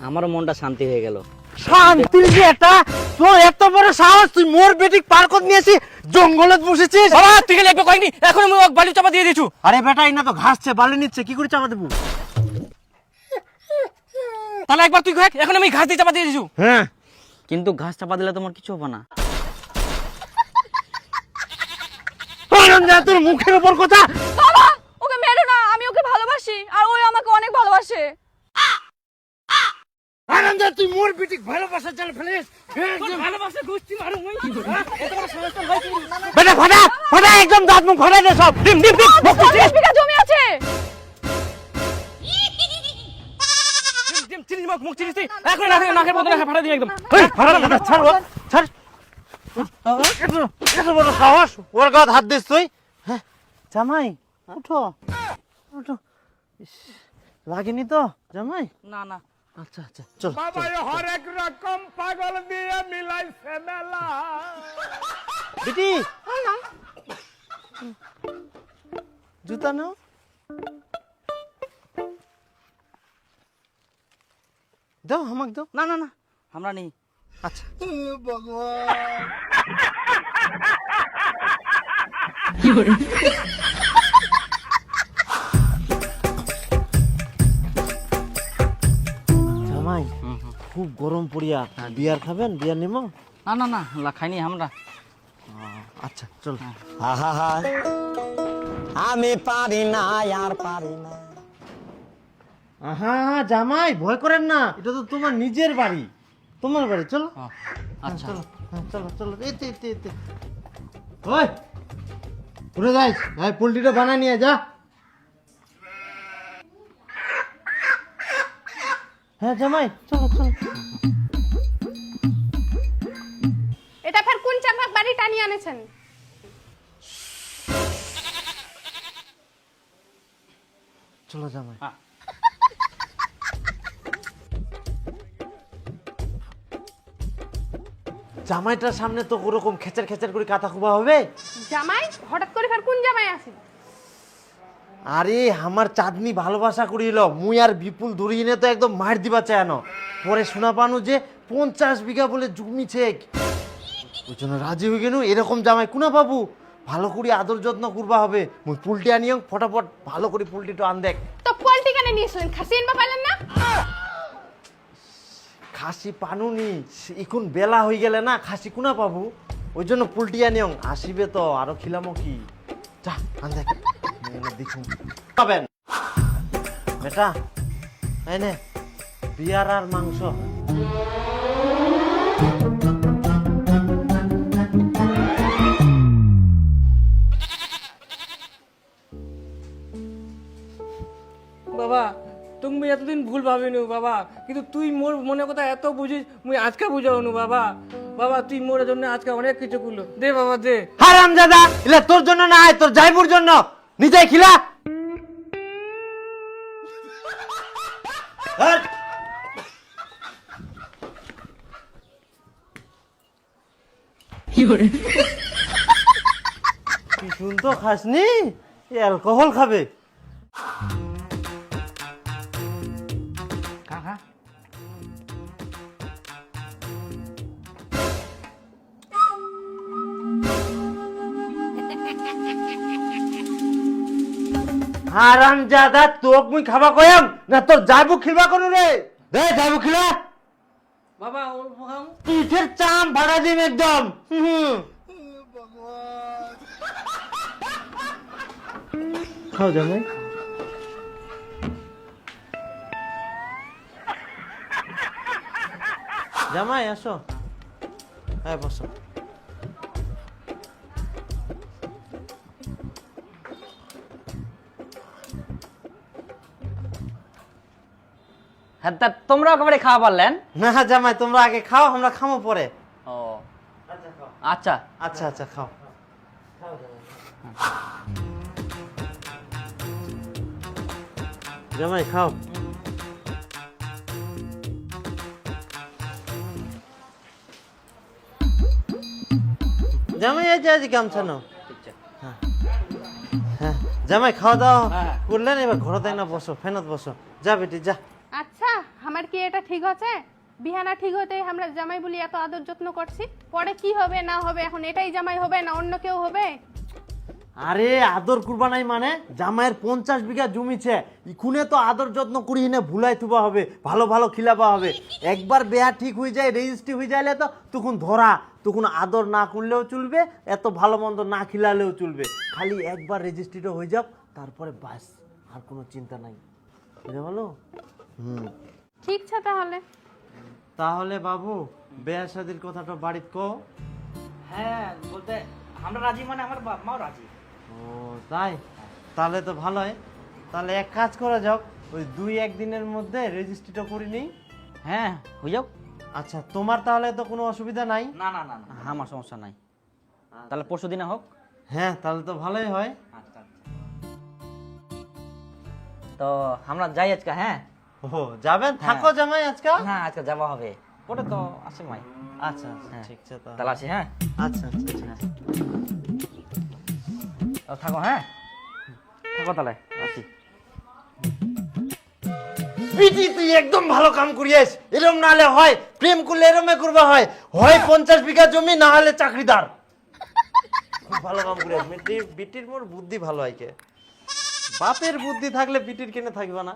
আমারও মনটা শান্তি হয়ে গেল। শান্তির যে এটা, তোর এত বড় সাহস, তুই মোর বেটিক পার্কত নিয়েছি, জঙ্গলত বসেছিস। বাবা তুই গেলে একবার কয়েকনি, এখন আমি বালি চাপা দিয়ে দিয়েছু। আরে বেটা ইনা তো ঘাসছে, বালি নিচ্ছে, কি করে চাপা দেবো? তাহলে একবার তুই কয়েক, এখন আমি ঘাস দিয়ে চাপা দিয়ে দিয়েছু। হ্যাঁ, কিন্তু ঘাস চাপা দিলে তোমার কিছু হবে না। তোর মুখের উপর কথা। বাবা ওকে মেরো না, আমি ওকে ভালোবাসি আর ওই আমাকে অনেক ভালোবাসে। আনন্দ, তুই মোর বেটিক ভালোবাসা চাল ফেলিস। ভালোবাসা গোষ্ঠী মারু মুই। বেটা ফাটা ফাটা, একদম দাঁত মুখ ফাটাই দে সব। ডিম ডিম ডিম। 50 বিঘা জমি আছে। চিনিস মুখ চিনিস তুই, এখন নাকের বদলে ফাটা দিই একদম। এই ফাটা ফাটা, ছাড় ও, ছাড়। এত বড় সাহস, ওর গায়ে হাত দিস তুই? হ্যাঁ জামাই, উঠো উঠো। ইস, লাগেনি তো জামাই? না না আচ্ছা আচ্ছা, চল। বাবা হরেক রকম পাগল দিয়ে মিলাইছে মেলা। বেটি জুতা নাও। দাও আমাকে দাও। না না না, আমরা নেই। আচ্ছা জামাই, খুব গরম পড়িয়া, বিয়ার খাবেন? বিয়ার নিমো? না না না, খাইনি আমরা। আচ্ছা চল। আমি পারি না আর পারি না। আহা জামাই, ভয় করেন না, এটা তো তোমার নিজের বাড়ি, তোমার বাড়ি। চলো আচ্ছা চলো, হ্যাঁ, চলো চলো। এতে এতে এতে। ওই ঘুরে যাই, ভাই পোল্ট্রিটা বানায় নিয়ে যা। হ্যাঁ জামাই, চলো চলো। এটা ফের কোন চাপাক বাড়ি টানিয়ে আনেছেন? চলো জামাই। জামাইটার সামনে তো ওরকম খেচার খেচার করে কাতা খুবা হবে? জামাই হঠাৎ করে ফের কোন জামাই আসে? আরে আমার চাঁদনি ভালোবাসা করিল, মুই আর বিপুল ধরিয়ে তো একদম মার দিবা চায়ানো। পরে শোনা পানো যে 50 বিঘা বলে জমি ছেক, ওই জন্য রাজি হয়ে গেল। এরকম জামাই কুনা পাবু? ভালো করে আদর যত্ন করবা হবে। মুই পুলটি আনিও, ফটাফট ভালো করে পুলটিটা আন দেখ। তো পোল্ট্রি কেন নিয়েছিলেন? খাসি আনবা পারলেন না? খাসি পানুনি, এখন বেলা হয়ে গেলে না, খাসি কুনা পাবু? ওই জন্য পুলটি আনিও, আসিবে তো আরো খিলামো কি। যা আন দেখ, দেখুন পাবেন। বেটা এই নে বিয়ার আর মাংস। বাবা তুমি এতদিন ভুল ভাবিনু বাবা, কিন্তু তুই মোর মনে কথা এত বুঝিস, মুই আজকে বুঝাওনু বাবা। বাবা তুই মোর জন্য আজকে অনেক কিছু করলো, দে বাবা দে। হারাম দাদা, এলা তোর জন্য না, তোর জাইবুর জন্য। নিজে খিলা। হ্যাট। কি শুনতো খাসনি? অ্যালকোহল খাবে। কাকা হারাম দাদা, তোক মুই খাবা কয়াম না তোর জাইবু খিলবা করু রে? দে জাইবু খিলা। বাবা ওর খাও। পিঠের চাম ভাড়া দিম একদম। খাও জামাই। জামাই আসো, হ্যাঁ বসো। হ্যাঁ, তা তোমরা একেবারে খাওয়া পারলেন? না জামাই, তোমরা আগে খাও, আমরা খামো পরে। ও আচ্ছা। আচ্ছা আচ্ছা খাও। জামাই খাও। জামাই এই যে আজ গামছা নাও। হ্যাঁ জামাই খাওয়া দাওয়া করলেন, এবার ঘরে তাই না বসো, ফ্যানত বসো। যা বেটি যা। আচ্ছা আমার কি এটা ঠিক আছে? বিহানা ঠিক হতে আমরা জামাই বলি এত আদর যত্ন করছি, পরে কি হবে না হবে, এখন এটাই জামাই হবে না অন্য কেউ হবে? আরে আদর করবা নাই মানে জামাইয়ের 50 বিঘা জমিছে, ইখুনে তো আদর যত্ন করি না, ভুলাই থুবা হবে, ভালো ভালো খিলাবা হবে। একবার বেয়া ঠিক হয়ে যায়, রেজিস্ট্রি হয়ে যাইলে তো তখন ধরা, তখন আদর না করলেও চলবে, এত ভালো মন্দ না খিলালেও চলবে। খালি একবার রেজিস্ট্রিটা হয়ে যাক, তারপরে বাস, আর কোনো চিন্তা নাই, বুঝে বলো? ঠিক আছে তাহলে। তাহলে বাবু বেয়া শাদির কথাটা বাড়িত কও। হ্যাঁ বলতে আমরা রাজি মানে আমার বাপ মাও রাজি। ও তাই, তাহলে তো ভালোই। তাহলে এক কাজ করা যাক, ওই 2-1 দিনের মধ্যে রেজিস্ট্রিটা করে নিই। হ্যাঁ হয়ে যাও। আচ্ছা, তোমার তাহলে তো কোনো অসুবিধা নাই? না না না না, আমার সমস্যা নাই। তাহলে পরশু দিনে হোক। হ্যাঁ, তাহলে তো ভালোই হয়। আচ্ছা আচ্ছা, তো আমরা যাই আজকে। হ্যাঁ ও যাবেন, থাকো জামাই আজকে? হ্যাঁ আজকে যাওয়া হবে, পরে তো আসে মাই। আচ্ছা আচ্ছা, হ্যাঁ। ঠিক আছে তাহলে আসি। হ্যাঁ আচ্ছা আচ্ছা, ঠিক আছে। তো থাকো। হ্যাঁ থাকো, তাহলে আসি। পিটি তুই একদম ভালো কাম করিস, এরম নালে হয়, প্রেম করলে এরমে করবা হয়, হয় 50 বিঘা জমি, না হলে চাকরিদার। খুব ভালো কাম করিস, বিটির মোর বুদ্ধি ভালো হয় কে, বাপের বুদ্ধি থাকলে বিটির কেনে থাকবে না।